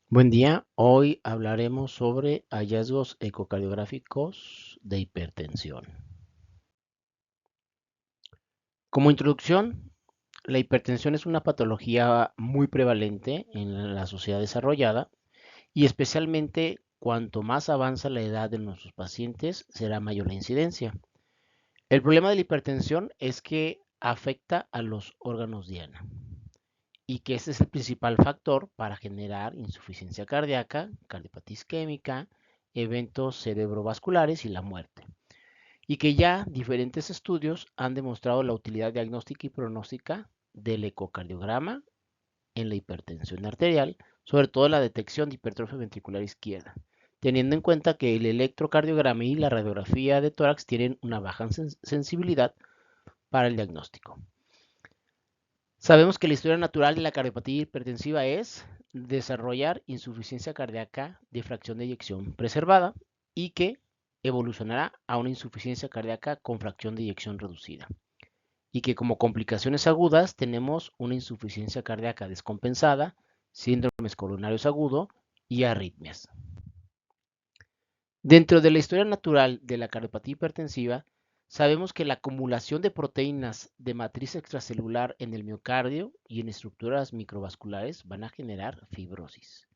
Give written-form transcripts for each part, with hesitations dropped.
Buen día, hoy hablaremos sobre hallazgos ecocardiográficos de hipertensión. Como introducción, la hipertensión es una patología muy prevalente en la sociedad desarrollada y especialmente cuanto más avanza la edad de nuestros pacientes, será mayor la incidencia. El problema de la hipertensión es que afecta a los órganos diana y que este es el principal factor para generar insuficiencia cardíaca, cardiopatía isquémica, eventos cerebrovasculares y la muerte. Y que ya diferentes estudios han demostrado la utilidad diagnóstica y pronóstica del ecocardiograma en la hipertensión arterial, sobre todo la detección de hipertrofia ventricular izquierda, teniendo en cuenta que el electrocardiograma y la radiografía de tórax tienen una baja sensibilidad para el diagnóstico. Sabemos que la historia natural de la cardiopatía hipertensiva es desarrollar insuficiencia cardíaca de fracción de eyección preservada y que evolucionará a una insuficiencia cardíaca con fracción de eyección reducida. Y que como complicaciones agudas tenemos una insuficiencia cardíaca descompensada, síndromes coronarios agudos y arritmias. Dentro de la historia natural de la cardiopatía hipertensiva, sabemos que la acumulación de proteínas de matriz extracelular en el miocardio y en estructuras microvasculares van a generar fibrosis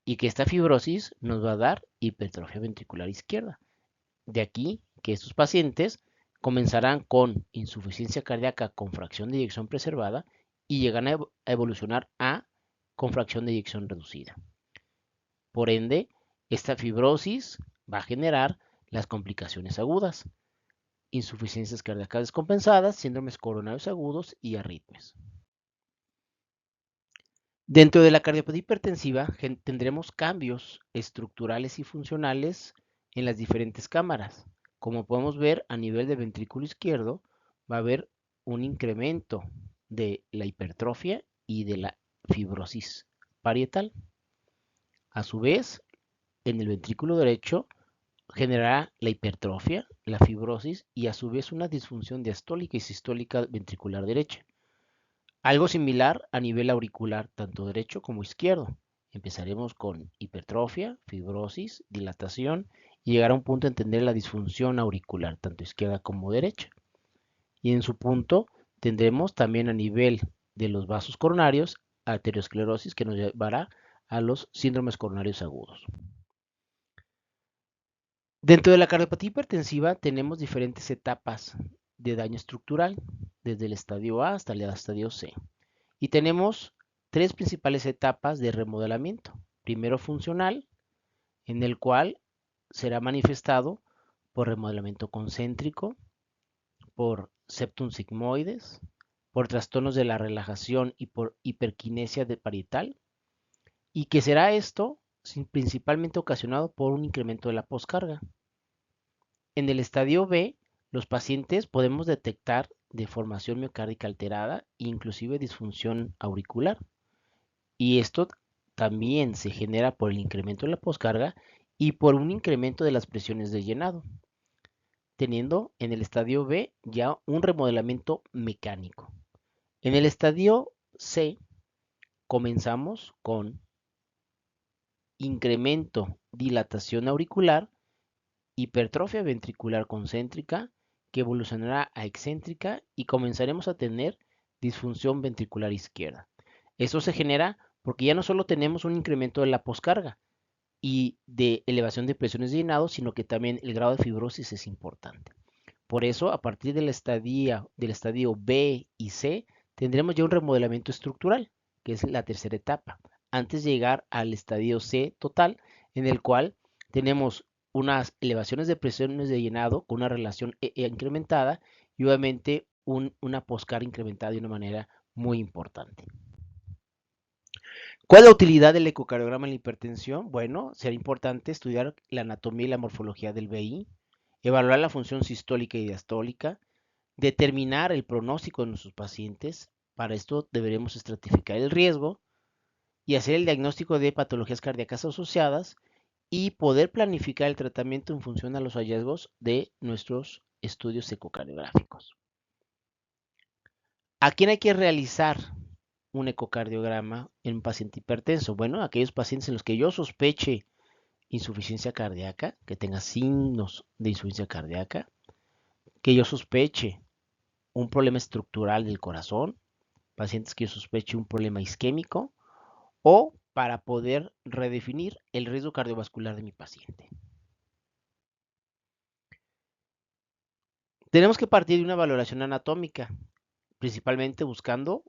y que esta fibrosis nos va a dar hipertrofia ventricular izquierda. De aquí que estos pacientes comenzarán con insuficiencia cardíaca con fracción de eyección preservada y llegan a evolucionar a con fracción de eyección reducida. Por ende, esta fibrosis va a generar las complicaciones agudas, insuficiencias cardíacas descompensadas, síndromes coronarios agudos y arritmias. Dentro de la cardiopatía hipertensiva tendremos cambios estructurales y funcionales en las diferentes cámaras. Como podemos ver a nivel del ventrículo izquierdo, va a haber un incremento de la hipertrofia y de la fibrosis parietal. A su vez, en el ventrículo derecho generará la hipertrofia, la fibrosis y a su vez una disfunción diastólica y sistólica ventricular derecha. Algo similar a nivel auricular, tanto derecho como izquierdo. Empezaremos con hipertrofia, fibrosis, dilatación y llegar a un punto de entender la disfunción auricular, tanto izquierda como derecha. Y en su punto tendremos también a nivel de los vasos coronarios arteriosclerosis que nos llevará a los síndromes coronarios agudos. Dentro de la cardiopatía hipertensiva tenemos diferentes etapas de daño estructural, desde el estadio A hasta el estadio C. Y tenemos tres principales etapas de remodelamiento. Primero funcional, en el cual será manifestado por remodelamiento concéntrico, por septum sigmoides, por trastornos de la relajación y por hiperquinesia de parietal, y que será esto principalmente ocasionado por un incremento de la poscarga. En el estadio B, los pacientes podemos detectar deformación miocárdica alterada e inclusive disfunción auricular. Y esto también se genera por el incremento de la poscarga y por un incremento de las presiones de llenado, teniendo en el estadio B ya un remodelamiento mecánico. En el estadio C comenzamos con incremento, dilatación auricular, hipertrofia ventricular concéntrica que evolucionará a excéntrica y comenzaremos a tener disfunción ventricular izquierda. Eso se genera porque ya no solo tenemos un incremento de la poscarga y de elevación de presiones de llenado, sino que también el grado de fibrosis es importante. Por eso, a partir del estadio B y C, tendremos ya un remodelamiento estructural, que es la tercera etapa, antes de llegar al estadio C total, en el cual tenemos unas elevaciones de presiones de llenado con una relación incrementada y obviamente una poscarga incrementada de una manera muy importante. ¿Cuál es la utilidad del ecocardiograma en la hipertensión? Bueno, será importante estudiar la anatomía y la morfología del VI, evaluar la función sistólica y diastólica, determinar el pronóstico de nuestros pacientes. Para esto deberemos estratificar el riesgo y hacer el diagnóstico de patologías cardíacas asociadas y poder planificar el tratamiento en función a los hallazgos de nuestros estudios ecocardiográficos. ¿A quién hay que realizar un ecocardiograma en un paciente hipertenso? Bueno, aquellos pacientes en los que yo sospeche insuficiencia cardíaca, que tenga signos de insuficiencia cardíaca, que yo sospeche un problema estructural del corazón, pacientes que yo sospeche un problema isquémico, o para poder redefinir el riesgo cardiovascular de mi paciente. Tenemos que partir de una valoración anatómica, principalmente buscando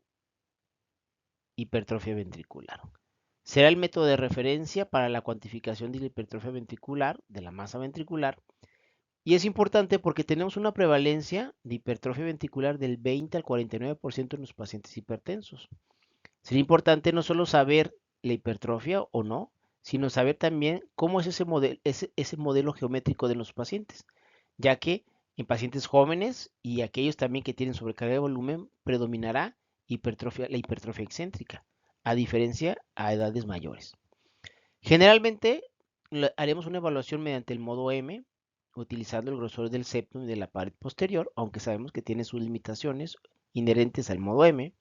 hipertrofia ventricular. Será el método de referencia para la cuantificación de la hipertrofia ventricular, de la masa ventricular, y es importante porque tenemos una prevalencia de hipertrofia ventricular del 20 al 49% en los pacientes hipertensos. Sería importante no solo saber la hipertrofia o no, sino saber también cómo es ese modelo geométrico de los pacientes, ya que en pacientes jóvenes y aquellos también que tienen sobrecarga de volumen predominará la hipertrofia excéntrica, a diferencia a edades mayores. Generalmente haremos una evaluación mediante el modo M, utilizando el grosor del septum y de la pared posterior, aunque sabemos que tiene sus limitaciones inherentes al modo M.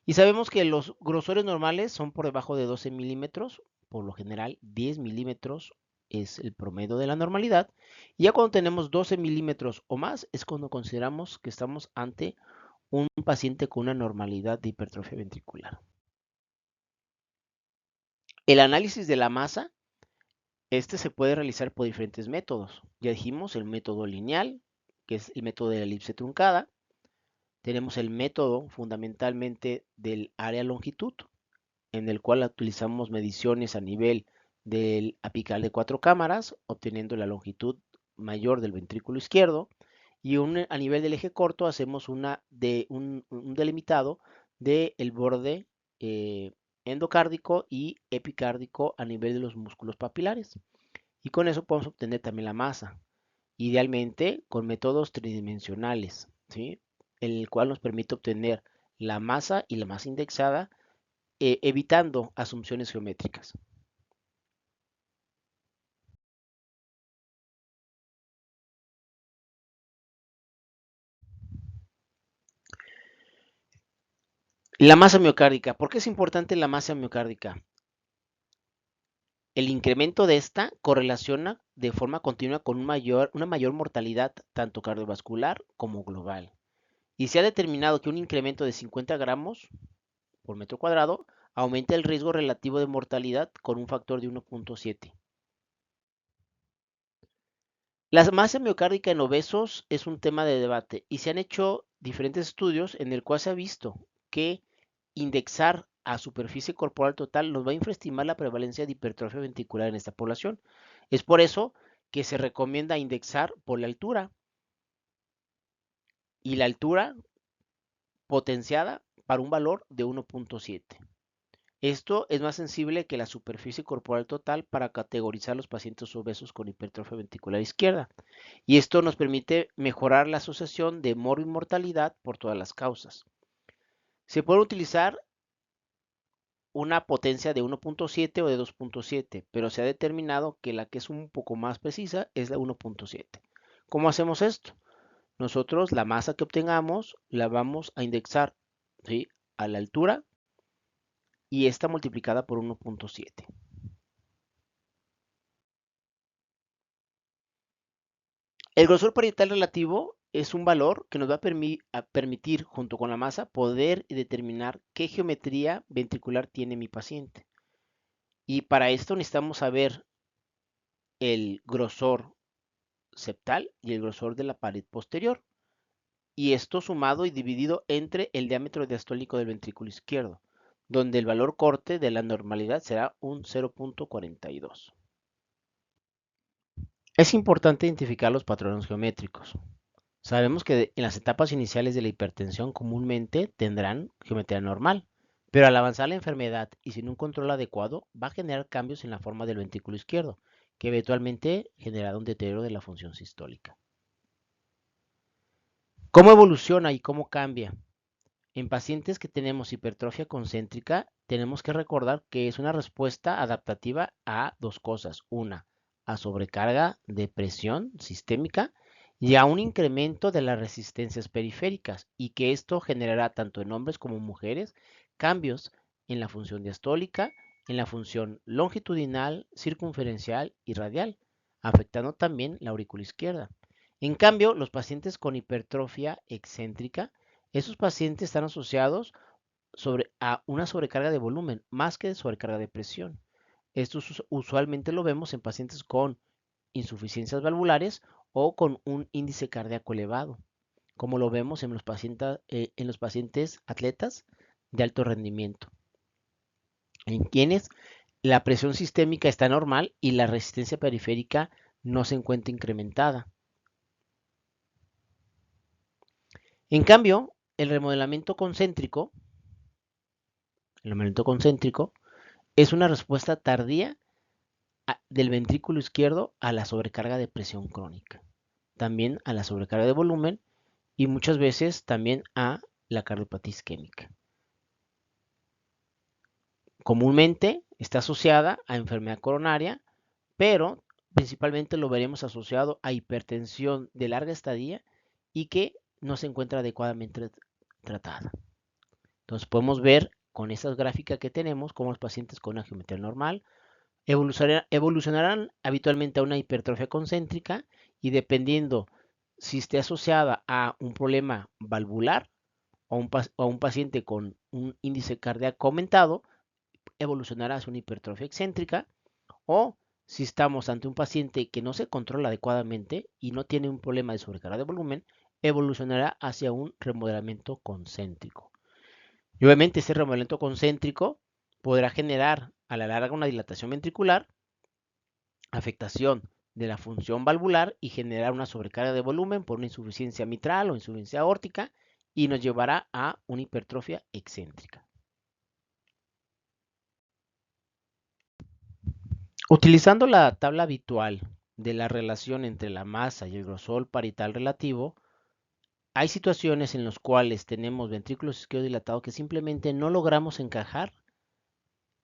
Y sabemos que los grosores normales son por debajo de 12 milímetros, por lo general 10 milímetros es el promedio de la normalidad. Y ya cuando tenemos 12 milímetros o más es cuando consideramos que estamos ante un paciente con una normalidad de hipertrofia ventricular. El análisis de la masa, este se puede realizar por diferentes métodos. Ya dijimos el método lineal, que es el método de la elipse truncada. Tenemos el método fundamentalmente del área longitud, en el cual utilizamos mediciones a nivel del apical de 4 cámaras, obteniendo la longitud mayor del ventrículo izquierdo, y a nivel del eje corto hacemos un delimitado del borde endocárdico y epicárdico a nivel de los músculos papilares. Y con eso podemos obtener también la masa, idealmente con métodos tridimensionales, ¿sí? El cual nos permite obtener la masa y la masa indexada, evitando asunciones geométricas. La masa miocárdica. ¿Por qué es importante la masa miocárdica? El incremento de esta correlaciona de forma continua con una mayor mortalidad, tanto cardiovascular como global. Y se ha determinado que un incremento de 50 gramos por metro cuadrado aumenta el riesgo relativo de mortalidad con un factor de 1.7. La masa miocárdica en obesos es un tema de debate y se han hecho diferentes estudios en el cual se ha visto que indexar a superficie corporal total nos va a infraestimar la prevalencia de hipertrofia ventricular en esta población. Es por eso que se recomienda indexar por la altura, y la altura potenciada para un valor de 1.7. Esto es más sensible que la superficie corporal total para categorizar los pacientes obesos con hipertrofia ventricular izquierda. Y esto nos permite mejorar la asociación de morbimortalidad por todas las causas. Se puede utilizar una potencia de 1.7 o de 2.7, pero se ha determinado que la que es un poco más precisa es la 1.7. ¿Cómo hacemos esto? Nosotros la masa que obtengamos la vamos a indexar, ¿sí?, a la altura, y esta multiplicada por 1.7. El grosor parietal relativo es un valor que nos va a permitir, junto con la masa, poder determinar qué geometría ventricular tiene mi paciente. Y para esto necesitamos saber el grosor septal y el grosor de la pared posterior. Y esto sumado y dividido entre el diámetro diastólico del ventrículo izquierdo, donde el valor corte de la normalidad será un 0.42. Es importante identificar los patrones geométricos. Sabemos que en las etapas iniciales de la hipertensión comúnmente tendrán geometría normal, pero al avanzar la enfermedad y sin un control adecuado va a generar cambios en la forma del ventrículo izquierdo, que eventualmente generará un deterioro de la función sistólica. ¿Cómo evoluciona y cómo cambia? En pacientes que tenemos hipertrofia concéntrica, tenemos que recordar que es una respuesta adaptativa a dos cosas. Una, a sobrecarga de presión sistémica y a un incremento de las resistencias periféricas, y que esto generará tanto en hombres como en mujeres cambios en la función diastólica, en la función longitudinal, circunferencial y radial, afectando también la aurícula izquierda. En cambio, los pacientes con hipertrofia excéntrica, esos pacientes están asociados a una sobrecarga de volumen más que de sobrecarga de presión. Esto usualmente lo vemos en pacientes con insuficiencias valvulares o con un índice cardíaco elevado, como lo vemos en los pacientes atletas de alto rendimiento, en quienes la presión sistémica está normal y la resistencia periférica no se encuentra incrementada. En cambio, el remodelamiento concéntrico es una respuesta tardía del ventrículo izquierdo a la sobrecarga de presión crónica, también a la sobrecarga de volumen y muchas veces también a la cardiopatía isquémica. Comúnmente está asociada a enfermedad coronaria, pero principalmente lo veremos asociado a hipertensión de larga estadía y que no se encuentra adecuadamente tratada. Entonces podemos ver con esa gráfica que tenemos cómo los pacientes con una geometría normal evolucionarán habitualmente a una hipertrofia concéntrica y dependiendo si esté asociada a un problema valvular o a un paciente con un índice cardíaco aumentado, evolucionará hacia una hipertrofia excéntrica, o si estamos ante un paciente que no se controla adecuadamente y no tiene un problema de sobrecarga de volumen, evolucionará hacia un remodelamiento concéntrico. Y obviamente ese remodelamiento concéntrico podrá generar a la larga una dilatación ventricular, afectación de la función valvular y generar una sobrecarga de volumen por una insuficiencia mitral o insuficiencia aórtica y nos llevará a una hipertrofia excéntrica. Utilizando la tabla habitual de la relación entre la masa y el grosor parietal relativo, hay situaciones en las cuales tenemos ventrículos izquierdos dilatados que simplemente no logramos encajar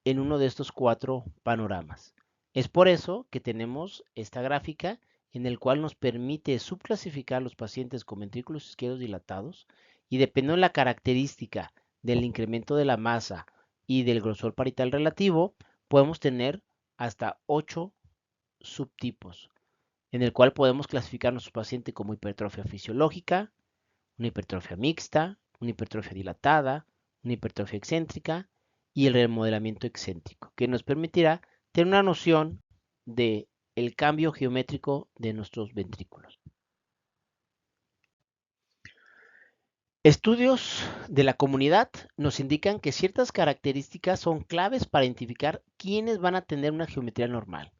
en uno de estos cuatro panoramas. Es por eso que tenemos esta gráfica en el cual nos permite subclasificar los pacientes con ventrículos izquierdos dilatados y dependiendo de la característica del incremento de la masa y del grosor parietal relativo, podemos tener hasta 8 subtipos, en el cual podemos clasificar a nuestro paciente como hipertrofia fisiológica, una hipertrofia mixta, una hipertrofia dilatada, una hipertrofia excéntrica y el remodelamiento excéntrico, que nos permitirá tener una noción de el cambio geométrico de nuestros ventrículos. Estudios de la comunidad nos indican que ciertas características son claves para identificar quiénes van a tener una geometría normal.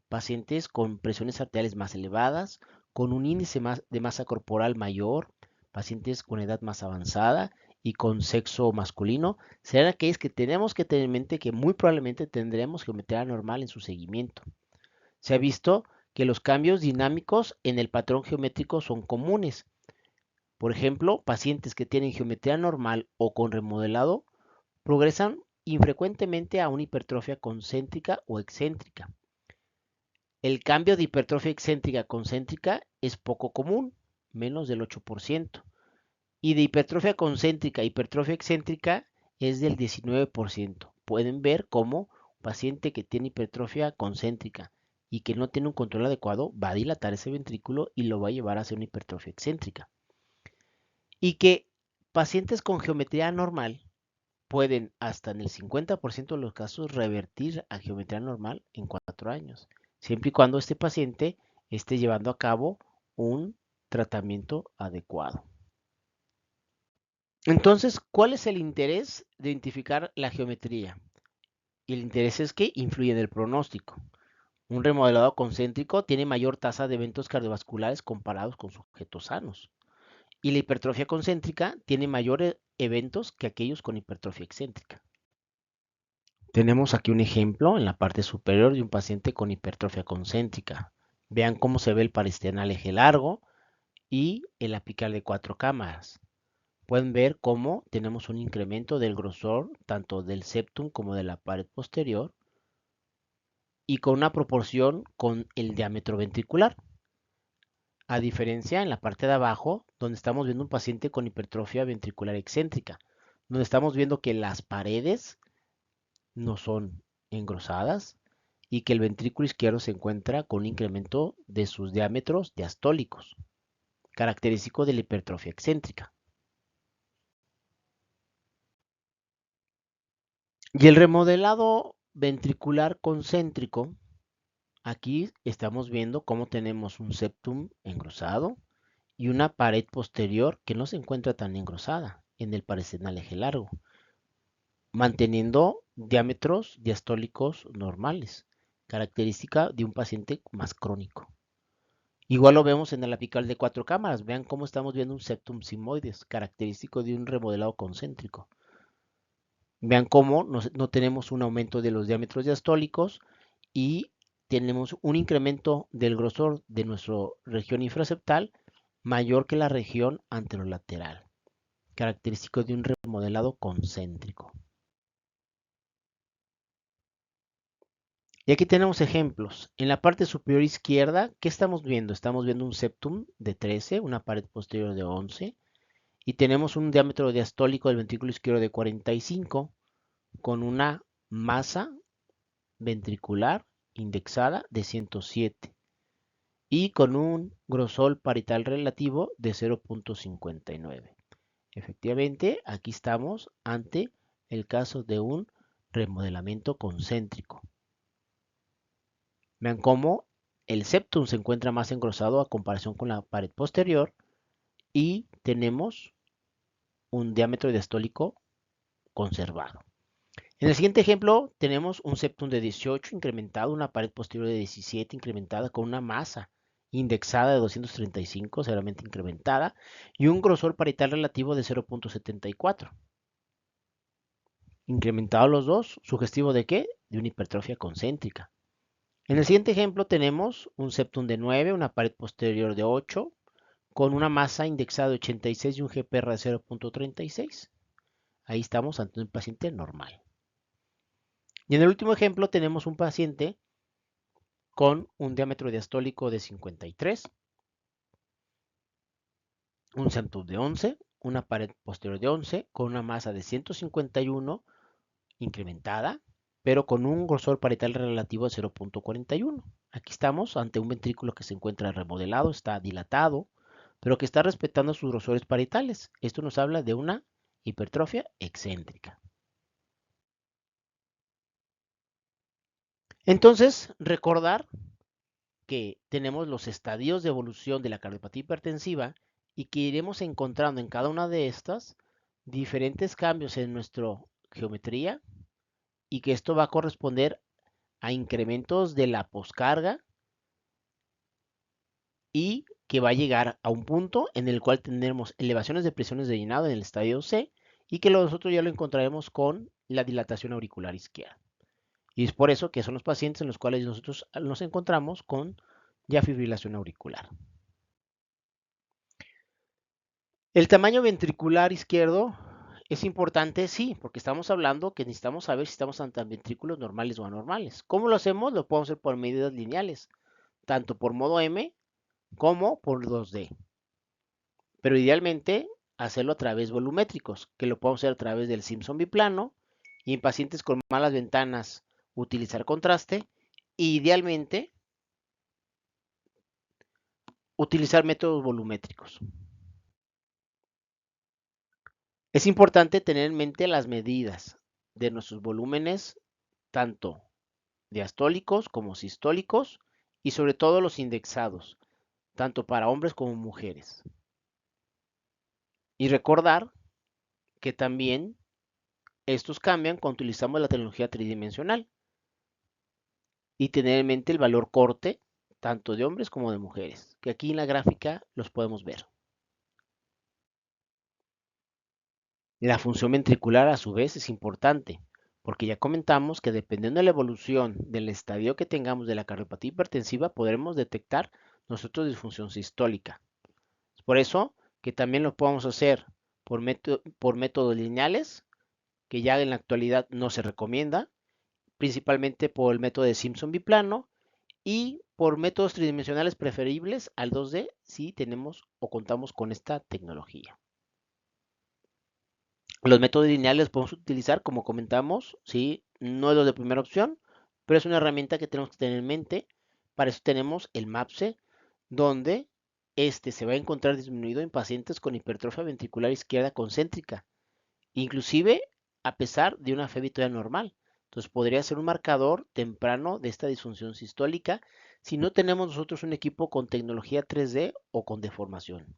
Pacientes con presiones arteriales más elevadas, con un índice de masa corporal mayor, pacientes con edad más avanzada y con sexo masculino, serán aquellos que tenemos que tener en mente que muy probablemente tendremos geometría normal en su seguimiento. Se ha visto que los cambios dinámicos en el patrón geométrico son comunes. Por ejemplo, pacientes que tienen geometría normal o con remodelado progresan infrecuentemente a una hipertrofia concéntrica o excéntrica. El cambio de hipertrofia excéntrica a concéntrica es poco común, menos del 8%, y de hipertrofia concéntrica a hipertrofia excéntrica es del 19%. Pueden ver cómo un paciente que tiene hipertrofia concéntrica y que no tiene un control adecuado va a dilatar ese ventrículo y lo va a llevar hacia una hipertrofia excéntrica. Y que pacientes con geometría normal pueden hasta en el 50% de los casos revertir a geometría normal en 4 años, siempre y cuando este paciente esté llevando a cabo un tratamiento adecuado. Entonces, ¿cuál es el interés de identificar la geometría? Y el interés es que influye en el pronóstico. Un remodelado concéntrico tiene mayor tasa de eventos cardiovasculares comparados con sujetos sanos. Y la hipertrofia concéntrica tiene mayores eventos que aquellos con hipertrofia excéntrica. Tenemos aquí un ejemplo en la parte superior de un paciente con hipertrofia concéntrica. Vean cómo se ve el paristernal eje largo y el apical de 4 cámaras. Pueden ver cómo tenemos un incremento del grosor tanto del septum como de la pared posterior y con una proporción con el diámetro ventricular. A diferencia en la parte de abajo, donde estamos viendo un paciente con hipertrofia ventricular excéntrica, donde estamos viendo que las paredes no son engrosadas y que el ventrículo izquierdo se encuentra con un incremento de sus diámetros diastólicos, característico de la hipertrofia excéntrica. Y el remodelado ventricular concéntrico, aquí estamos viendo cómo tenemos un septum engrosado y una pared posterior que no se encuentra tan engrosada en el paresternal eje largo, manteniendo diámetros diastólicos normales, característica de un paciente más crónico. Igual lo vemos en el apical de 4 cámaras. Vean cómo estamos viendo un septum sigmoides, característico de un remodelado concéntrico. Vean cómo no tenemos un aumento de los diámetros diastólicos y tenemos un incremento del grosor de nuestra región infraseptal mayor que la región anterolateral, característico de un remodelado concéntrico. Y aquí tenemos ejemplos. En la parte superior izquierda, ¿qué estamos viendo? Estamos viendo un septum de 13, una pared posterior de 11, y tenemos un diámetro diastólico del ventrículo izquierdo de 45, con una masa ventricular indexada de 107 y con un grosor parietal relativo de 0.59. Efectivamente, aquí estamos ante el caso de un remodelamiento concéntrico. Vean cómo el septum se encuentra más engrosado a comparación con la pared posterior y tenemos un diámetro diastólico conservado. En el siguiente ejemplo tenemos un septum de 18 incrementado, una pared posterior de 17 incrementada con una masa indexada de 235 severamente incrementada y un grosor parietal relativo de 0.74. Incrementados los dos, ¿sugestivo de qué? De una hipertrofia concéntrica. En el siguiente ejemplo tenemos un septum de 9, una pared posterior de 8, con una masa indexada de 86 y un GPR de 0.36. Ahí estamos ante un paciente normal. Y en el último ejemplo tenemos un paciente con un diámetro diastólico de 53, un septum de 11, una pared posterior de 11, con una masa de 151 incrementada, pero con un grosor parietal relativo de 0.41. Aquí estamos ante un ventrículo que se encuentra remodelado, está dilatado, pero que está respetando sus grosores parietales. Esto nos habla de una hipertrofia excéntrica. Entonces, recordar que tenemos los estadios de evolución de la cardiopatía hipertensiva y que iremos encontrando en cada una de estas diferentes cambios en nuestra geometría y que esto va a corresponder a incrementos de la poscarga y que va a llegar a un punto en el cual tendremos elevaciones de presiones de llenado en el estadio C y que nosotros ya lo encontraremos con la dilatación auricular izquierda. Y es por eso que son los pacientes en los cuales nosotros nos encontramos con ya fibrilación auricular. El tamaño ventricular izquierdo es importante, sí, porque estamos hablando que necesitamos saber si estamos ante ventrículos normales o anormales. ¿Cómo lo hacemos? Lo podemos hacer por medidas lineales, tanto por modo M como por 2D. Pero idealmente hacerlo a través volumétricos, que lo podemos hacer a través del Simpson biplano y en pacientes con malas ventanas utilizar contraste e idealmente utilizar métodos volumétricos. Es importante tener en mente las medidas de nuestros volúmenes, tanto diastólicos como sistólicos, y sobre todo los indexados, tanto para hombres como mujeres. Y recordar que también estos cambian cuando utilizamos la tecnología tridimensional y tener en mente el valor corte, tanto de hombres como de mujeres, que aquí en la gráfica los podemos ver. La función ventricular a su vez es importante, porque ya comentamos que dependiendo de la evolución del estadio que tengamos de la cardiopatía hipertensiva, podremos detectar nosotros disfunción sistólica. Por eso que también lo podemos hacer por métodos lineales, que ya en la actualidad no se recomienda, principalmente por el método de Simpson biplano y por métodos tridimensionales preferibles al 2D si tenemos o contamos con esta tecnología. Los métodos lineales los podemos utilizar, como comentamos, ¿sí? No es lo de primera opción, pero es una herramienta que tenemos que tener en mente. Para eso tenemos el MAPSE, donde este se va a encontrar disminuido en pacientes con hipertrofia ventricular izquierda concéntrica, inclusive a pesar de una fe vital normal. Entonces podría ser un marcador temprano de esta disfunción sistólica si no tenemos nosotros un equipo con tecnología 3D o con deformación.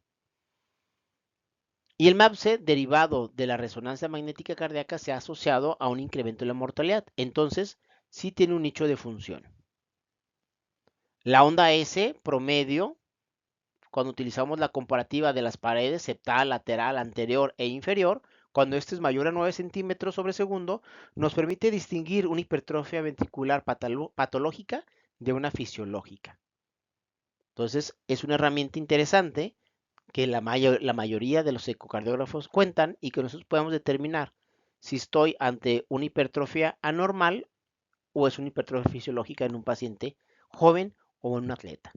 Y el MAPSE, derivado de la resonancia magnética cardíaca, se ha asociado a un incremento en la mortalidad. Entonces, sí tiene un nicho de función. La onda S promedio, cuando utilizamos la comparativa de las paredes septal, lateral, anterior e inferior, cuando este es mayor a 9 centímetros sobre segundo, nos permite distinguir una hipertrofia ventricular patológica de una fisiológica. Entonces, es una herramienta interesante que la mayoría de los ecocardiógrafos cuentan y que nosotros podemos determinar si estoy ante una hipertrofia anormal o es una hipertrofia fisiológica en un paciente joven o en un atleta.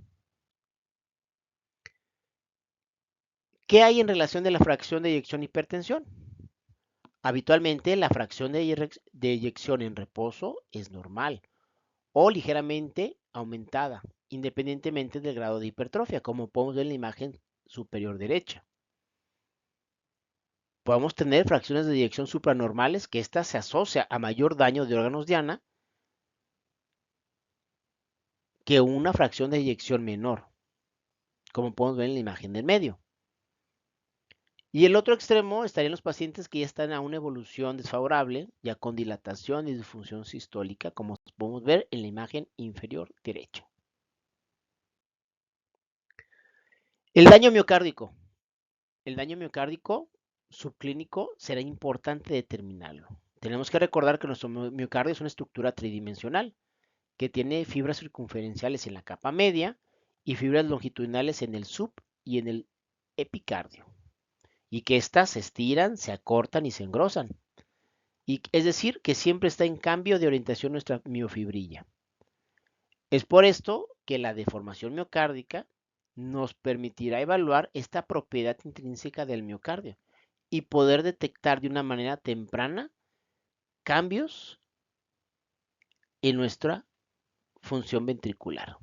¿Qué hay en relación de la fracción de eyección y hipertensión? Habitualmente la fracción de eyección en reposo es normal o ligeramente aumentada, independientemente del grado de hipertrofia, como podemos ver en la imagen superior derecha. Podemos tener fracciones de eyección supranormales, que ésta se asocia a mayor daño de órganos diana que una fracción de eyección menor, como podemos ver en la imagen del medio. Y el otro extremo estarían los pacientes que ya están a una evolución desfavorable, ya con dilatación y disfunción sistólica, como podemos ver en la imagen inferior derecha. El daño miocárdico. El daño miocárdico subclínico será importante determinarlo. Tenemos que recordar que nuestro miocardio es una estructura tridimensional que tiene fibras circunferenciales en la capa media y fibras longitudinales en el sub y en el epicardio, y que éstas se estiran, se acortan y se engrosan. Y es decir, que siempre está en cambio de orientación nuestra miofibrilla. Es por esto que la deformación miocárdica nos permitirá evaluar esta propiedad intrínseca del miocardio y poder detectar de una manera temprana cambios en nuestra función ventricular.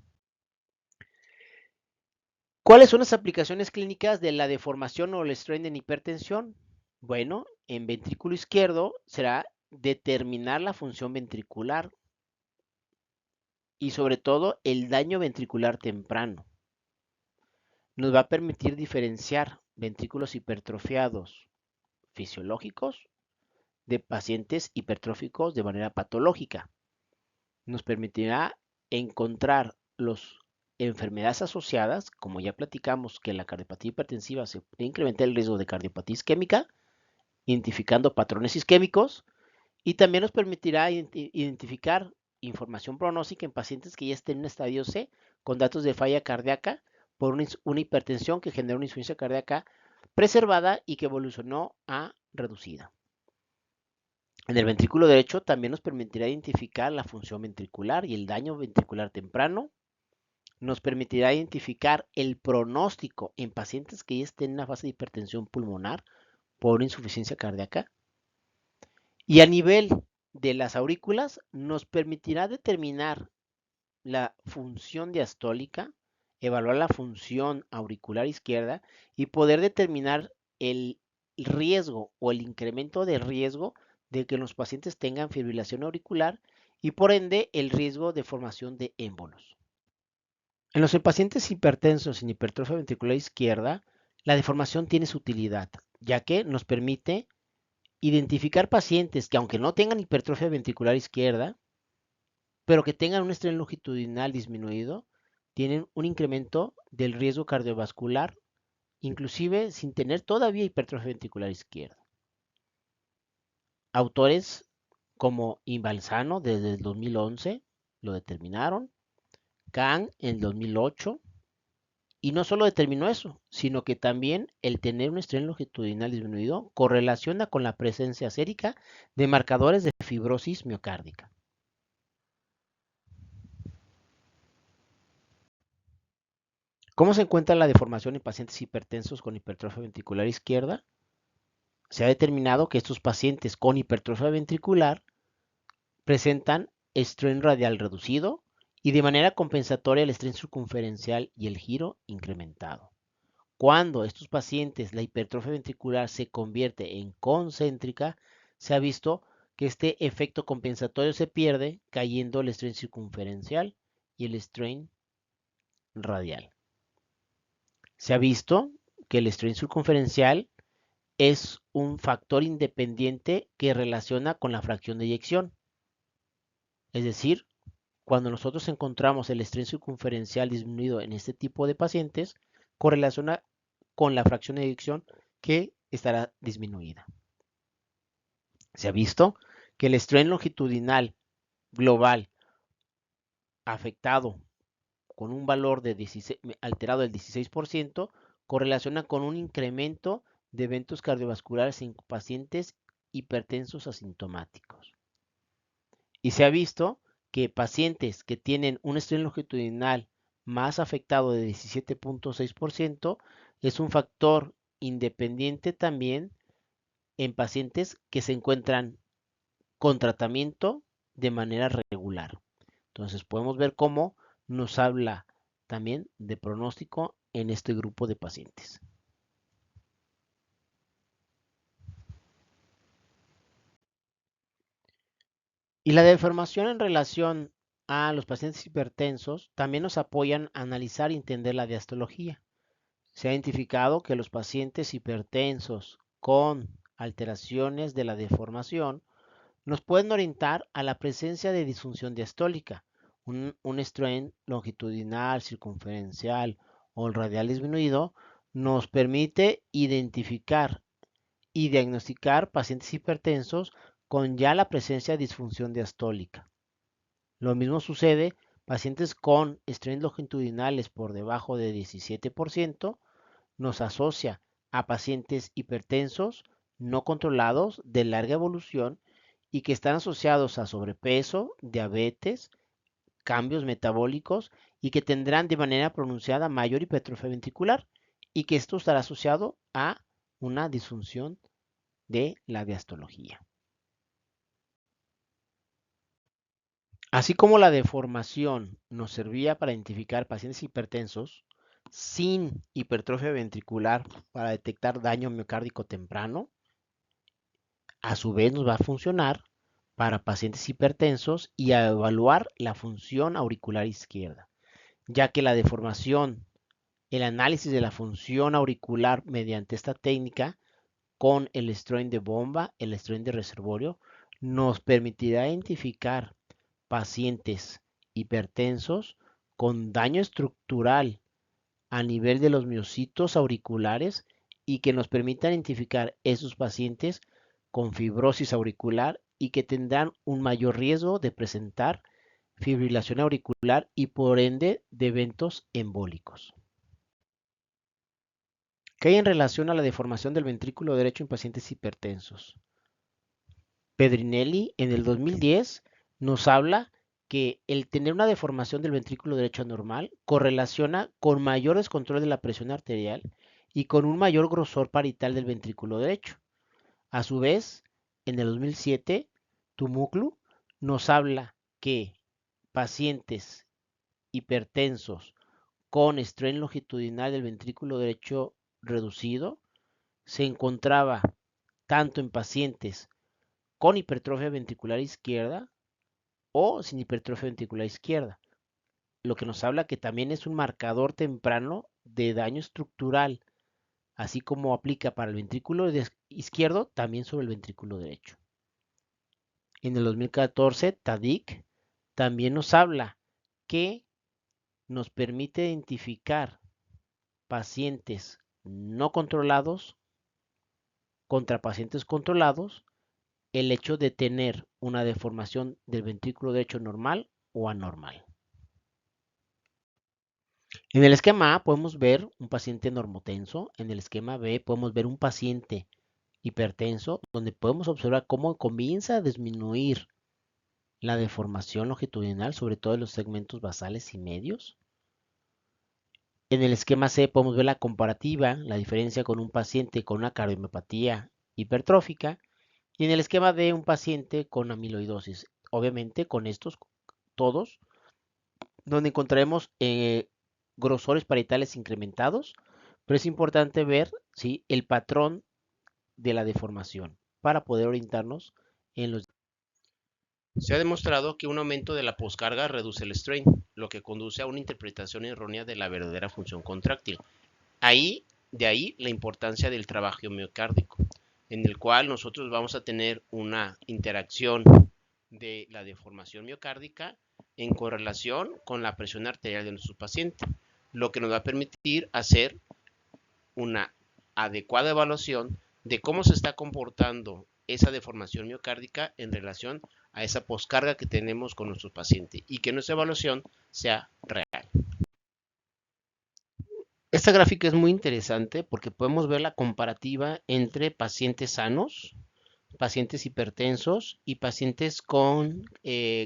¿Cuáles son las aplicaciones clínicas de la deformación o el strain en hipertensión? Bueno, en ventrículo izquierdo será determinar la función ventricular y sobre todo el daño ventricular temprano. Nos va a permitir diferenciar ventrículos hipertrofiados fisiológicos de pacientes hipertróficos de manera patológica. Nos permitirá encontrar las enfermedades asociadas, como ya platicamos que la cardiopatía hipertensiva se incrementa el riesgo de cardiopatía isquémica, identificando patrones isquémicos, y también nos permitirá identificar información pronóstica en pacientes que ya estén en estadio C con datos de falla cardíaca por una hipertensión que genera una insuficiencia cardíaca preservada y que evolucionó a reducida. En el ventrículo derecho también nos permitirá identificar la función ventricular y el daño ventricular temprano. Nos permitirá identificar el pronóstico en pacientes que ya estén en una fase de hipertensión pulmonar por insuficiencia cardíaca. Y a nivel de las aurículas nos permitirá determinar la función diastólica, evaluar la función auricular izquierda y poder determinar el riesgo o el incremento de riesgo de que los pacientes tengan fibrilación auricular y por ende el riesgo de formación de émbolos. En los pacientes hipertensos sin hipertrofia ventricular izquierda, la deformación tiene su utilidad, ya que nos permite identificar pacientes que aunque no tengan hipertrofia ventricular izquierda, pero que tengan un estrés longitudinal disminuido, tienen un incremento del riesgo cardiovascular, inclusive sin tener todavía hipertrofia ventricular izquierda. Autores como Invalsano desde el 2011 lo determinaron, Kahn en el 2008, y no solo determinó eso, sino que también el tener un estrés longitudinal disminuido correlaciona con la presencia sérica de marcadores de fibrosis miocárdica. ¿Cómo se encuentra la deformación en pacientes hipertensos con hipertrofia ventricular izquierda? Se ha determinado que estos pacientes con hipertrofia ventricular presentan estrés radial reducido y de manera compensatoria el estrés circunferencial y el giro incrementado. Cuando estos pacientes la hipertrofia ventricular se convierte en concéntrica, se ha visto que este efecto compensatorio se pierde cayendo el strain circunferencial y el strain radial. Se ha visto que el strain circunferencial es un factor independiente que relaciona con la fracción de eyección. Es decir, cuando nosotros encontramos el strain circunferencial disminuido en este tipo de pacientes, correlaciona con la fracción de eyección que estará disminuida. Se ha visto que el strain longitudinal global afectado con un valor de 16, alterado del 16% correlaciona con un incremento de eventos cardiovasculares en pacientes hipertensos asintomáticos. Y se ha visto que pacientes que tienen un strain longitudinal más afectado de 17.6% es un factor independiente también en pacientes que se encuentran con tratamiento de manera regular. Entonces podemos ver cómo nos habla también de pronóstico en este grupo de pacientes. Y la deformación en relación a los pacientes hipertensos también nos apoyan a analizar y entender la diastología. Se ha identificado que los pacientes hipertensos con alteraciones de la deformación nos pueden orientar a la presencia de disfunción diastólica, un strain longitudinal, circunferencial o el radial disminuido nos permite identificar y diagnosticar pacientes hipertensos con ya la presencia de disfunción diastólica. Lo mismo sucede pacientes con strains longitudinales por debajo de 17% nos asocia a pacientes hipertensos no controlados de larga evolución y que están asociados a sobrepeso, diabetes, cambios metabólicos y que tendrán de manera pronunciada mayor hipertrofia ventricular y que esto estará asociado a una disfunción de la diastología. Así como la deformación nos servía para identificar pacientes hipertensos sin hipertrofia ventricular para detectar daño miocárdico temprano, a su vez nos va a funcionar para pacientes hipertensos y a evaluar la función auricular izquierda, ya que la deformación, el análisis de la función auricular mediante esta técnica con el strain de bomba, el strain de reservorio, nos permitirá identificar pacientes hipertensos con daño estructural a nivel de los miocitos auriculares y que nos permita identificar esos pacientes con fibrosis auricular y que tendrán un mayor riesgo de presentar fibrilación auricular y por ende de eventos embólicos. ¿Qué hay en relación a la deformación del ventrículo derecho en pacientes hipertensos? Pedrinelli en el 2010 nos habla que el tener una deformación del ventrículo derecho anormal correlaciona con mayor descontrol de la presión arterial y con un mayor grosor parietal del ventrículo derecho. A su vez, en el 2007, Tumuclu nos habla que pacientes hipertensos con strain longitudinal del ventrículo derecho reducido se encontraba tanto en pacientes con hipertrofia ventricular izquierda o sin hipertrofia ventricular izquierda, lo que nos habla que también es un marcador temprano de daño estructural, así como aplica para el ventrículo izquierdo, también sobre el ventrículo derecho. En el 2014, TADIC también nos habla que nos permite identificar pacientes no controlados contra pacientes controlados el hecho de tener una deformación del ventrículo derecho normal o anormal. En el esquema A podemos ver un paciente normotenso, en el esquema B podemos ver un paciente hipertenso, donde podemos observar cómo comienza a disminuir la deformación longitudinal, sobre todo en los segmentos basales y medios. En el esquema C podemos ver la comparativa, la diferencia con un paciente con una cardiomiopatía hipertrófica, y en el esquema de un paciente con amiloidosis. Obviamente con estos todos, donde encontraremos grosores parietales incrementados, pero es importante ver, ¿sí?, el patrón de la deformación para poder orientarnos en los... Se ha demostrado que un aumento de la poscarga reduce el strain, lo que conduce a una interpretación errónea de la verdadera función contráctil. De ahí la importancia del trabajo miocárdico, en el cual nosotros vamos a tener una interacción de la deformación miocárdica en correlación con la presión arterial de nuestro paciente, lo que nos va a permitir hacer una adecuada evaluación de cómo se está comportando esa deformación miocárdica en relación a esa poscarga que tenemos con nuestro paciente y que nuestra evaluación sea real. Esta gráfica es muy interesante porque podemos ver la comparativa entre pacientes sanos, pacientes hipertensos y pacientes con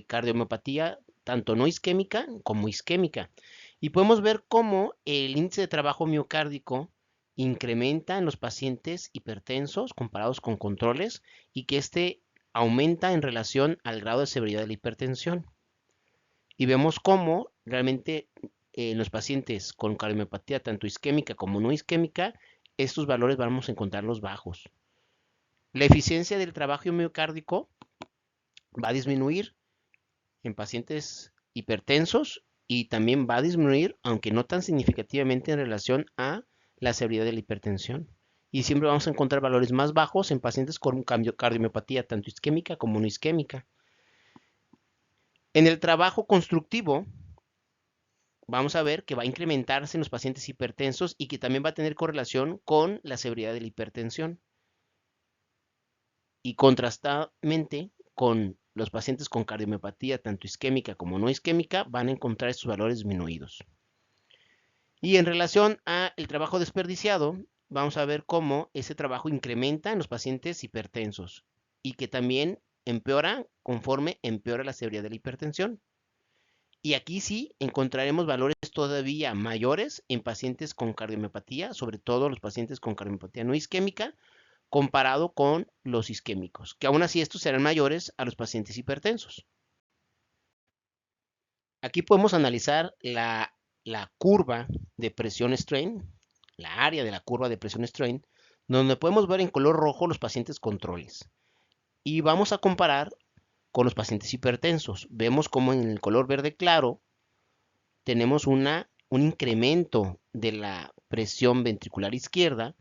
cardiomiopatía, tanto no isquémica como isquémica. Y podemos ver cómo el índice de trabajo miocárdico incrementa en los pacientes hipertensos comparados con controles y que este aumenta en relación al grado de severidad de la hipertensión. Y vemos cómo realmente en los pacientes con cardiomiopatía, tanto isquémica como no isquémica, estos valores vamos a encontrarlos bajos. La eficiencia del trabajo miocárdico va a disminuir en pacientes hipertensos y también va a disminuir, aunque no tan significativamente en relación a la severidad de la hipertensión. Y siempre vamos a encontrar valores más bajos en pacientes con cardiomiopatía tanto isquémica como no isquémica. En el trabajo constructivo, vamos a ver que va a incrementarse en los pacientes hipertensos y que también va a tener correlación con la severidad de la hipertensión. Y contrastadamente con los pacientes con cardiomiopatía, tanto isquémica como no isquémica, van a encontrar estos valores disminuidos. Y en relación al trabajo desperdiciado, vamos a ver cómo ese trabajo incrementa en los pacientes hipertensos y que también empeora conforme empeora la severidad de la hipertensión. Y aquí sí encontraremos valores todavía mayores en pacientes con cardiomiopatía, sobre todo los pacientes con cardiomiopatía no isquémica, comparado con los isquémicos, que aún así estos serán mayores a los pacientes hipertensos. Aquí podemos analizar la curva de presión-strain, la área de la curva de presión-strain, donde podemos ver en color rojo los pacientes controles. Y vamos a comparar con los pacientes hipertensos. Vemos como en el color verde claro tenemos un incremento de la presión ventricular izquierda,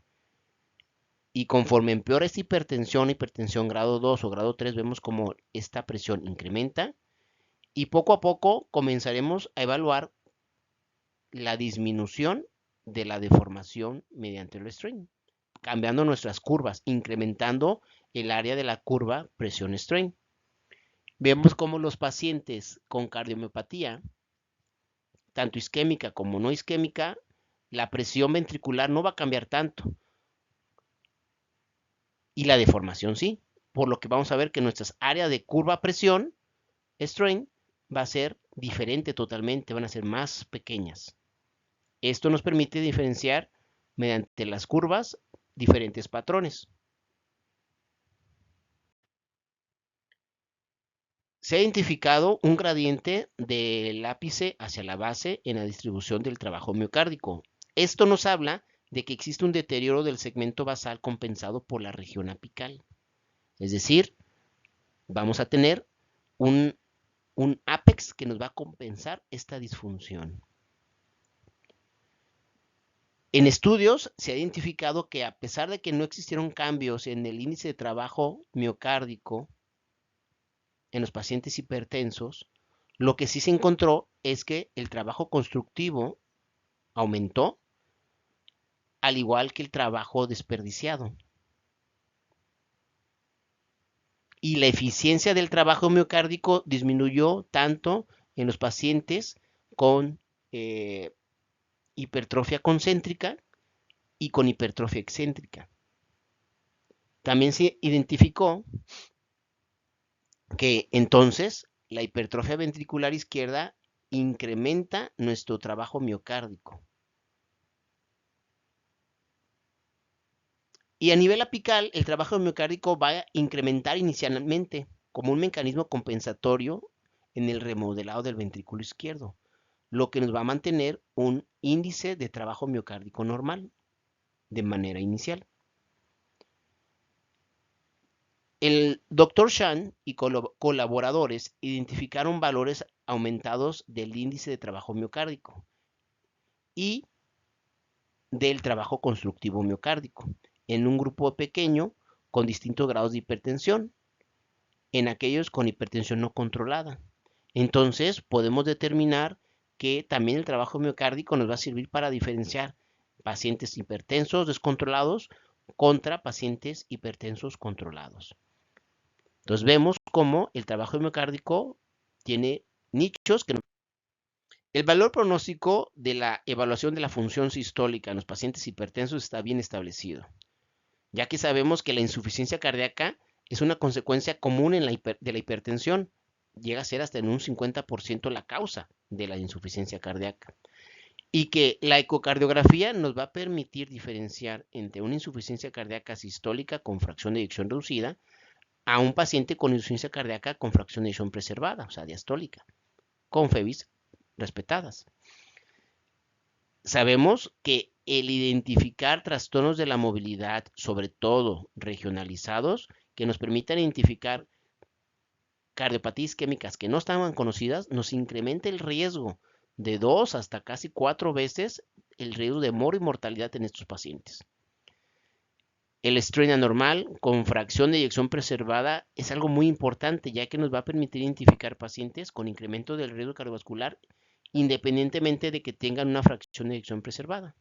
y conforme empeora esta hipertensión grado 2 o grado 3, vemos como esta presión incrementa y poco a poco comenzaremos a evaluar la disminución de la deformación mediante el strain, cambiando nuestras curvas, incrementando el área de la curva presión-strain. Vemos como los pacientes con cardiomiopatía, tanto isquémica como no isquémica, la presión ventricular no va a cambiar tanto y la deformación sí, por lo que vamos a ver que nuestras áreas de curva presión, strain, va a ser diferente totalmente, van a ser más pequeñas. Esto nos permite diferenciar mediante las curvas diferentes patrones. Se ha identificado un gradiente del ápice hacia la base en la distribución del trabajo miocárdico. Esto nos habla de que existe un deterioro del segmento basal compensado por la región apical. Es decir, vamos a tener un ápex que nos va a compensar esta disfunción. En estudios se ha identificado que a pesar de que no existieron cambios en el índice de trabajo miocárdico en los pacientes hipertensos, lo que sí se encontró es que el trabajo constructivo aumentó, al igual que el trabajo desperdiciado. Y la eficiencia del trabajo miocárdico disminuyó tanto en los pacientes con hipertrofia concéntrica y con hipertrofia excéntrica. También se identificó que entonces la hipertrofia ventricular izquierda incrementa nuestro trabajo miocárdico. Y a nivel apical, el trabajo miocárdico va a incrementar inicialmente como un mecanismo compensatorio en el remodelado del ventrículo izquierdo, lo que nos va a mantener un índice de trabajo miocárdico normal de manera inicial. El Dr. Shan y colaboradores identificaron valores aumentados del índice de trabajo miocárdico y del trabajo constructivo miocárdico en un grupo pequeño con distintos grados de hipertensión, en aquellos con hipertensión no controlada. Entonces podemos determinar que también el trabajo miocárdico nos va a servir para diferenciar pacientes hipertensos descontrolados contra pacientes hipertensos controlados. Entonces vemos cómo el trabajo miocárdico tiene nichos que... El valor pronóstico de la evaluación de la función sistólica en los pacientes hipertensos está bien establecido, ya que sabemos que la insuficiencia cardíaca es una consecuencia común de la hipertensión. Llega a ser hasta en un 50% la causa de la insuficiencia cardíaca. Y que la ecocardiografía nos va a permitir diferenciar entre una insuficiencia cardíaca sistólica con fracción de eyección reducida a un paciente con insuficiencia cardíaca con fracción de eyección preservada, o sea, diastólica, con FEBIS respetadas. Sabemos que el identificar trastornos de la movilidad, sobre todo regionalizados, que nos permitan identificar cardiopatías isquémicas que no estaban conocidas, nos incrementa el riesgo de 2 hasta casi 4 veces el riesgo de moro y mortalidad en estos pacientes. El strain anormal con fracción de eyección preservada es algo muy importante, ya que nos va a permitir identificar pacientes con incremento del riesgo cardiovascular independientemente de que tengan una fracción de eyección preservada.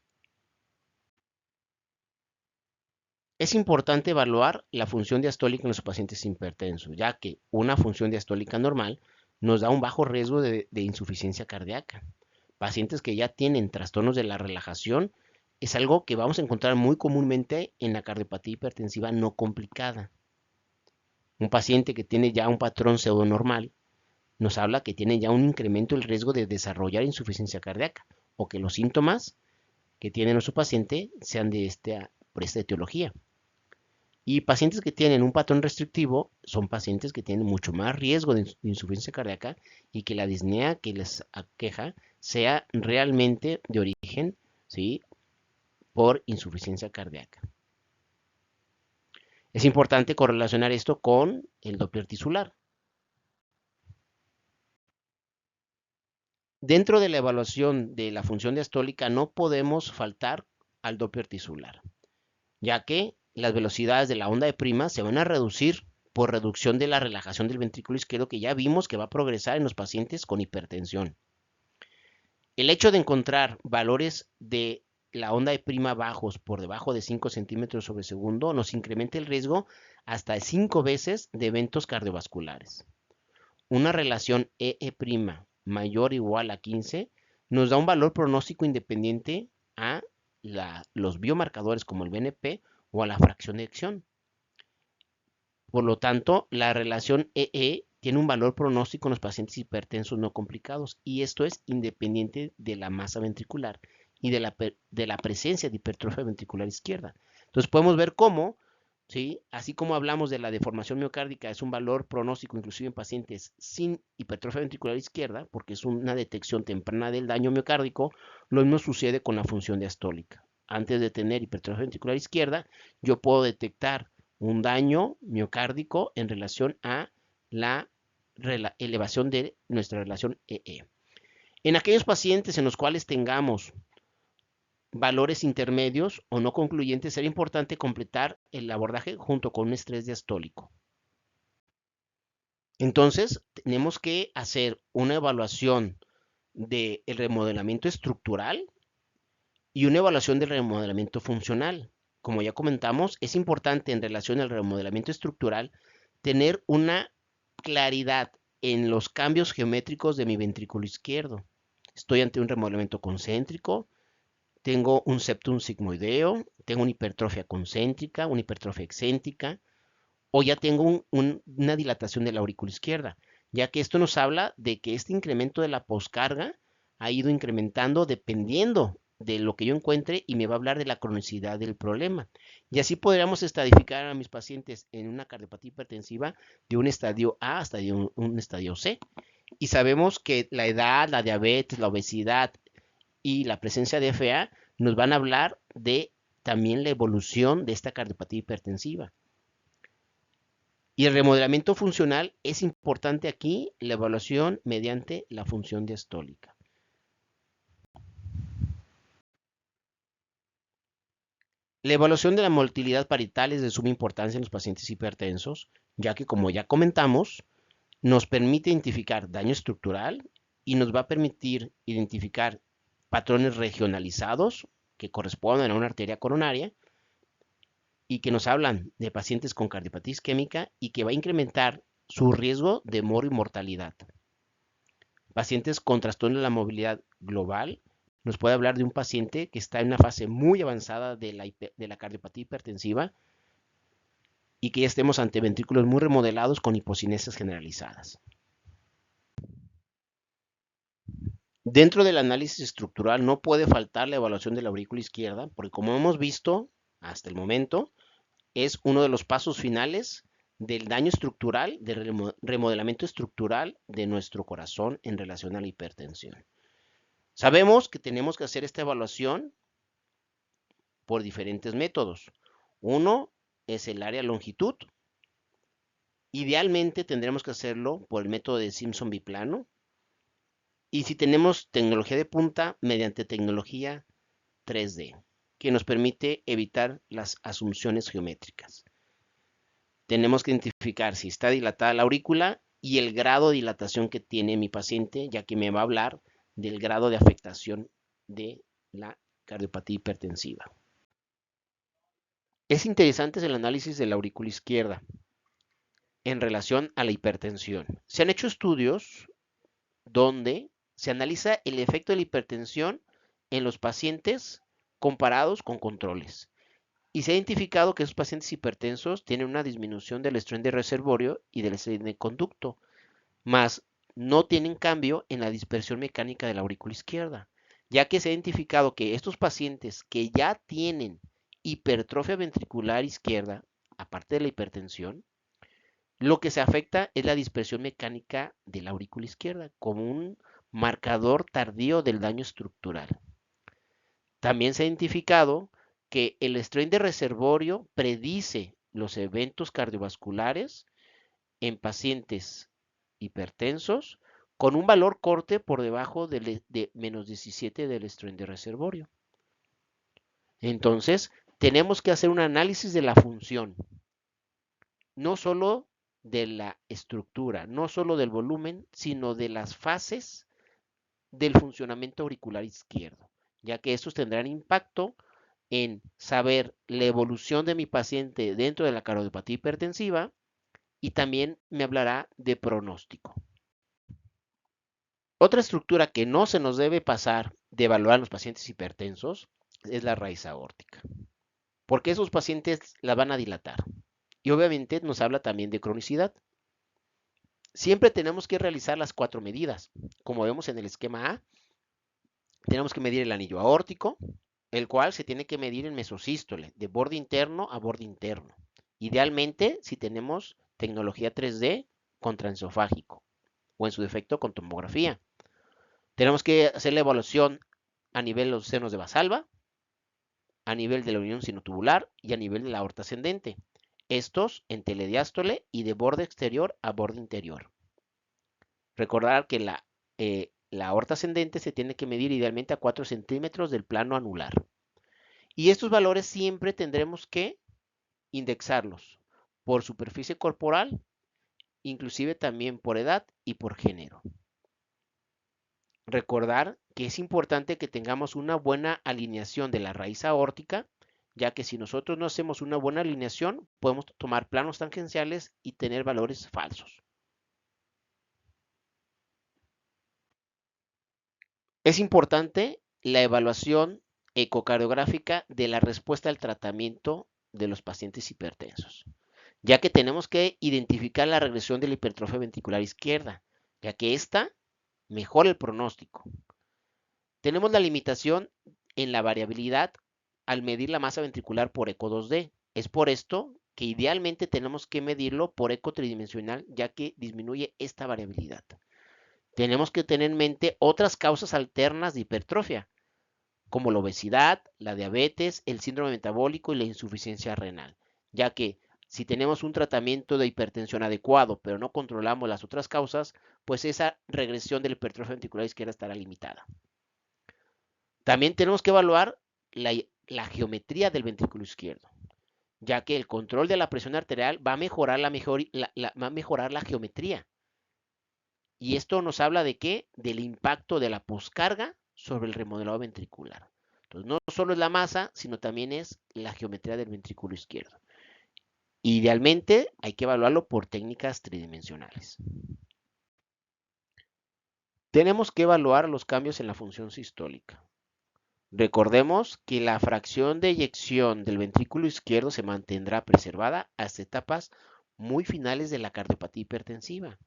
Es importante evaluar la función diastólica en los pacientes hipertensos, ya que una función diastólica normal nos da un bajo riesgo de insuficiencia cardíaca. Pacientes que ya tienen trastornos de la relajación es algo que vamos a encontrar muy comúnmente en la cardiopatía hipertensiva no complicada. Un paciente que tiene ya un patrón pseudonormal nos habla que tiene ya un incremento del riesgo de desarrollar insuficiencia cardíaca o que los síntomas que tiene nuestro paciente sean por esta etiología. Y pacientes que tienen un patrón restrictivo son pacientes que tienen mucho más riesgo de insuficiencia cardíaca y que la disnea que les aqueja sea realmente de origen, ¿sí?, por insuficiencia cardíaca. Es importante correlacionar esto con el Doppler tisular. Dentro de la evaluación de la función diastólica no podemos faltar al Doppler tisular, ya que las velocidades de la onda de prima se van a reducir por reducción de la relajación del ventrículo izquierdo, que ya vimos que va a progresar en los pacientes con hipertensión. El hecho de encontrar valores de la onda de prima bajos por debajo de 5 centímetros sobre segundo nos incrementa el riesgo hasta de 5 veces de eventos cardiovasculares. Una relación EE' mayor o igual a 15 nos da un valor pronóstico independiente a los biomarcadores como el BNP o a la fracción de eyección. Por lo tanto, la relación EE tiene un valor pronóstico en los pacientes hipertensos no complicados, y esto es independiente de la masa ventricular y de la presencia de hipertrofia ventricular izquierda. Entonces podemos ver cómo, ¿sí?, así como hablamos de la deformación miocárdica, es un valor pronóstico inclusive en pacientes sin hipertrofia ventricular izquierda, porque es una detección temprana del daño miocárdico. Lo mismo sucede con la función diastólica. Antes de tener hipertrofia ventricular izquierda, yo puedo detectar un daño miocárdico en relación a la elevación de nuestra relación EE. En aquellos pacientes en los cuales tengamos valores intermedios o no concluyentes, será importante completar el abordaje junto con un estrés diastólico. Entonces, tenemos que hacer una evaluación del remodelamiento estructural y una evaluación del remodelamiento funcional. Como ya comentamos, es importante en relación al remodelamiento estructural tener una claridad en los cambios geométricos de mi ventrículo izquierdo. Estoy ante un remodelamiento concéntrico, tengo un septum sigmoideo, tengo una hipertrofia concéntrica, una hipertrofia excéntrica, o ya tengo una dilatación de la aurícula izquierda, ya que esto nos habla de que este incremento de la poscarga ha ido incrementando dependiendo de lo que yo encuentre y me va a hablar de la cronicidad del problema. Y así podríamos estratificar a mis pacientes en una cardiopatía hipertensiva de un estadio A hasta de un estadio C. Y sabemos que la edad, la diabetes, la obesidad y la presencia de FA nos van a hablar de también la evolución de esta cardiopatía hipertensiva. Y el remodelamiento funcional es importante aquí, la evaluación mediante la función diastólica. La evaluación de la motilidad parietal es de suma importancia en los pacientes hipertensos, ya que, como ya comentamos, nos permite identificar daño estructural y nos va a permitir identificar patrones regionalizados que corresponden a una arteria coronaria y que nos hablan de pacientes con cardiopatía isquémica y que va a incrementar su riesgo de moro y mortalidad. Pacientes con trastorno de la movilidad global, nos puede hablar de un paciente que está en una fase muy avanzada de la cardiopatía hipertensiva y que ya estemos ante ventrículos muy remodelados con hipocinesias generalizadas. Dentro del análisis estructural no puede faltar la evaluación de la aurícula izquierda, porque como hemos visto hasta el momento, es uno de los pasos finales del daño estructural, del remodelamiento estructural de nuestro corazón en relación a la hipertensión. Sabemos que tenemos que hacer esta evaluación por diferentes métodos. Uno es el área longitud. Idealmente tendremos que hacerlo por el método de Simpson biplano. Y si tenemos tecnología de punta, mediante tecnología 3D, que nos permite evitar las asunciones geométricas. Tenemos que identificar si está dilatada la aurícula y el grado de dilatación que tiene mi paciente, ya que me va a hablar del grado de afectación de la cardiopatía hipertensiva. Es interesante el análisis de la aurícula izquierda en relación a la hipertensión. Se han hecho estudios donde se analiza el efecto de la hipertensión en los pacientes comparados con controles. Y se ha identificado que esos pacientes hipertensos tienen una disminución del estrés de reservorio y del estrés de conducto, más no tienen cambio en la dispersión mecánica de la aurícula izquierda, ya que se ha identificado que estos pacientes que ya tienen hipertrofia ventricular izquierda, aparte de la hipertensión, lo que se afecta es la dispersión mecánica de la aurícula izquierda, como un marcador tardío del daño estructural. También se ha identificado que el estrés de reservorio predice los eventos cardiovasculares en pacientes hipertensos con un valor corte por debajo de menos 17 del estrés de reservorio. Entonces, tenemos que hacer un análisis de la función, no solo de la estructura, no solo del volumen, sino de las fases del funcionamiento auricular izquierdo, ya que estos tendrán impacto en saber la evolución de mi paciente dentro de la cardiopatía hipertensiva y también me hablará de pronóstico. Otra estructura que no se nos debe pasar de evaluar a los pacientes hipertensos es la raíz aórtica, porque esos pacientes la van a dilatar y obviamente nos habla también de cronicidad. Siempre tenemos que realizar las 4 medidas. Como vemos en el esquema A, tenemos que medir el anillo aórtico, el cual se tiene que medir en mesosístole, de borde interno a borde interno. Idealmente, si tenemos tecnología 3D con transesofágico o en su defecto con tomografía. Tenemos que hacer la evaluación a nivel de los senos de Valsalva, a nivel de la unión sinotubular y a nivel de la aorta ascendente. Estos en telediástole y de borde exterior a borde interior. Recordar que la aorta ascendente se tiene que medir idealmente a 4 centímetros del plano anular. Y estos valores siempre tendremos que indexarlos por superficie corporal, inclusive también por edad y por género. Recordar que es importante que tengamos una buena alineación de la raíz aórtica, ya que si nosotros no hacemos una buena alineación, podemos tomar planos tangenciales y tener valores falsos. Es importante la evaluación ecocardiográfica de la respuesta al tratamiento de los pacientes hipertensos, ya que tenemos que identificar la regresión de la hipertrofia ventricular izquierda, ya que esta mejora el pronóstico. Tenemos la limitación en la variabilidad al medir la masa ventricular por eco 2D. Es por esto que idealmente tenemos que medirlo por eco tridimensional, ya que disminuye esta variabilidad. Tenemos que tener en mente otras causas alternas de hipertrofia, como la obesidad, la diabetes, el síndrome metabólico y la insuficiencia renal, ya que si tenemos un tratamiento de hipertensión adecuado, pero no controlamos las otras causas, pues esa regresión de la hipertrofia ventricular izquierda estará limitada. También tenemos que evaluar la geometría del ventrículo izquierdo, ya que el control de la presión arterial va a mejorar la geometría. Y esto nos habla de qué? Del impacto de la poscarga sobre el remodelado ventricular. Entonces, no solo es la masa, sino también es la geometría del ventrículo izquierdo. Idealmente, hay que evaluarlo por técnicas tridimensionales. Tenemos que evaluar los cambios en la función sistólica. Recordemos que la fracción de eyección del ventrículo izquierdo se mantendrá preservada hasta etapas muy finales de la cardiopatía hipertensiva.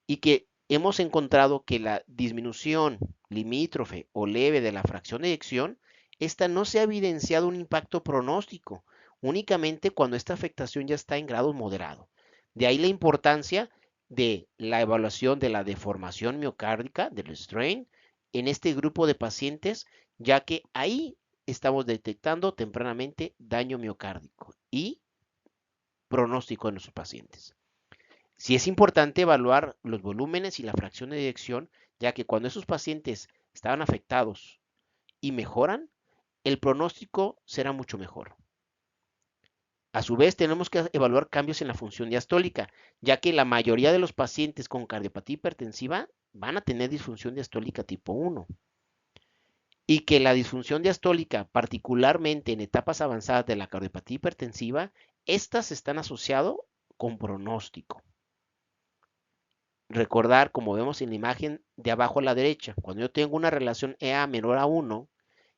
Y que hemos encontrado que la disminución limítrofe o leve de la fracción de eyección, esta no se ha evidenciado un impacto pronóstico, únicamente cuando esta afectación ya está en grado moderado. De ahí la importancia de la evaluación de la deformación miocárdica, del strain, en este grupo de pacientes, ya que ahí estamos detectando tempranamente daño miocárdico y pronóstico en nuestros pacientes. Sí es importante evaluar los volúmenes y la fracción de eyección, ya que cuando esos pacientes estaban afectados y mejoran, el pronóstico será mucho mejor. A su vez, tenemos que evaluar cambios en la función diastólica, ya que la mayoría de los pacientes con cardiopatía hipertensiva van a tener disfunción diastólica tipo 1. Y que la disfunción diastólica, particularmente en etapas avanzadas de la cardiopatía hipertensiva, estas están asociadas con pronóstico. Recordar, como vemos en la imagen de abajo a la derecha, cuando yo tengo una relación EA menor a 1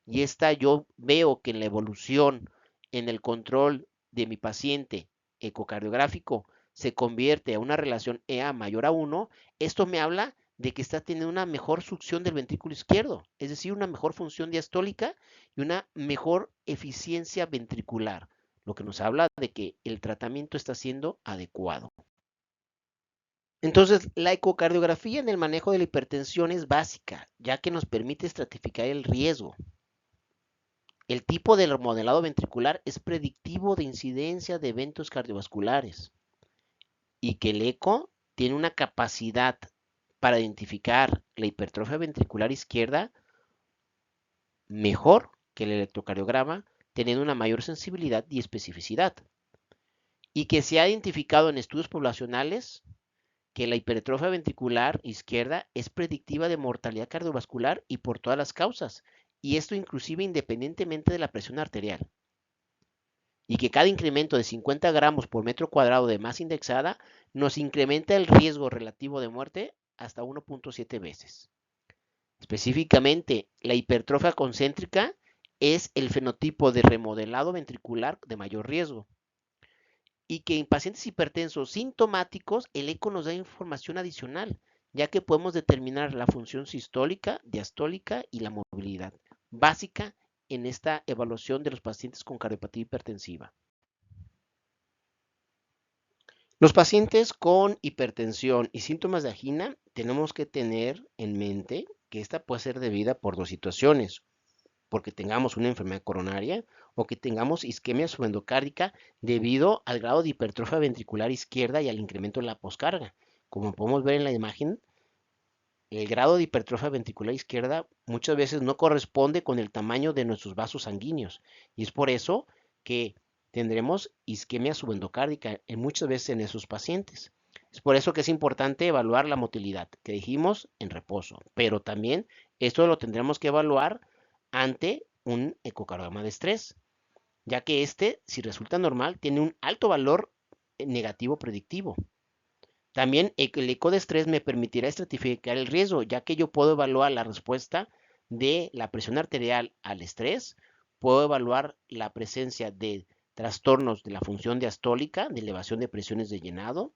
y esta yo veo que en la evolución, en el control de mi paciente ecocardiográfico, se convierte a una relación EA mayor a 1, esto me habla de que está teniendo una mejor succión del ventrículo izquierdo, es decir, una mejor función diastólica y una mejor eficiencia ventricular, lo que nos habla de que el tratamiento está siendo adecuado. Entonces, la ecocardiografía en el manejo de la hipertensión es básica, ya que nos permite estratificar el riesgo. El tipo de remodelado ventricular es predictivo de incidencia de eventos cardiovasculares y que el eco tiene una capacidad para identificar la hipertrofia ventricular izquierda mejor que el electrocardiograma, teniendo una mayor sensibilidad y especificidad. Y que se ha identificado en estudios poblacionales que la hipertrofia ventricular izquierda es predictiva de mortalidad cardiovascular y por todas las causas, y esto inclusive independientemente de la presión arterial. Y que cada incremento de 50 gramos por metro cuadrado de masa indexada nos incrementa el riesgo relativo de muerte hasta 1.7 veces. Específicamente, la hipertrofia concéntrica es el fenotipo de remodelado ventricular de mayor riesgo. Y que en pacientes hipertensos sintomáticos el eco nos da información adicional, ya que podemos determinar la función sistólica, diastólica y la movilidad básica en esta evaluación de los pacientes con cardiopatía hipertensiva. Los pacientes con hipertensión y síntomas de angina tenemos que tener en mente que esta puede ser debida por dos situaciones: porque tengamos una enfermedad coronaria o que tengamos isquemia subendocárdica debido al grado de hipertrofia ventricular izquierda y al incremento de la poscarga. Como podemos ver en la imagen, el grado de hipertrofia ventricular izquierda muchas veces no corresponde con el tamaño de nuestros vasos sanguíneos y es por eso que tendremos isquemia subendocárdica muchas veces en esos pacientes. Es por eso que es importante evaluar la motilidad, que dijimos en reposo, pero también esto lo tendremos que evaluar ante un ecocardiograma de estrés, ya que este, si resulta normal, tiene un alto valor negativo predictivo. También el eco de estrés me permitirá estratificar el riesgo, ya que yo puedo evaluar la respuesta de la presión arterial al estrés, puedo evaluar la presencia de trastornos de la función diastólica, de elevación de presiones de llenado,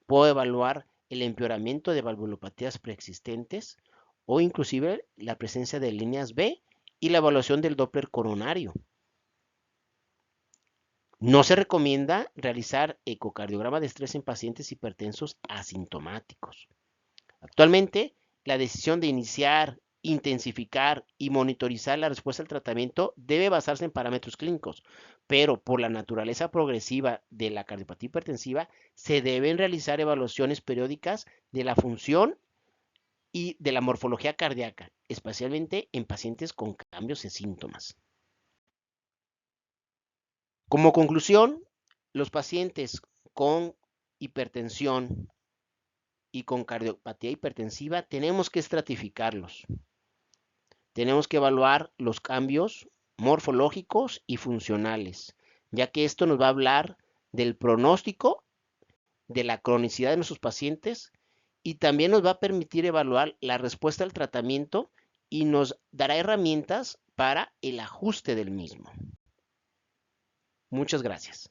puedo evaluar el empeoramiento de valvulopatías preexistentes o inclusive la presencia de líneas B y la evaluación del Doppler coronario. No se recomienda realizar ecocardiograma de estrés en pacientes hipertensos asintomáticos. Actualmente, la decisión de iniciar, intensificar y monitorizar la respuesta al tratamiento debe basarse en parámetros clínicos, pero por la naturaleza progresiva de la cardiopatía hipertensiva, se deben realizar evaluaciones periódicas de la función y de la morfología cardíaca, especialmente en pacientes con cambios en síntomas. Como conclusión, los pacientes con hipertensión y con cardiopatía hipertensiva tenemos que estratificarlos. Tenemos que evaluar los cambios morfológicos y funcionales, ya que esto nos va a hablar del pronóstico, de la cronicidad de nuestros pacientes y también nos va a permitir evaluar la respuesta al tratamiento y nos dará herramientas para el ajuste del mismo. Muchas gracias.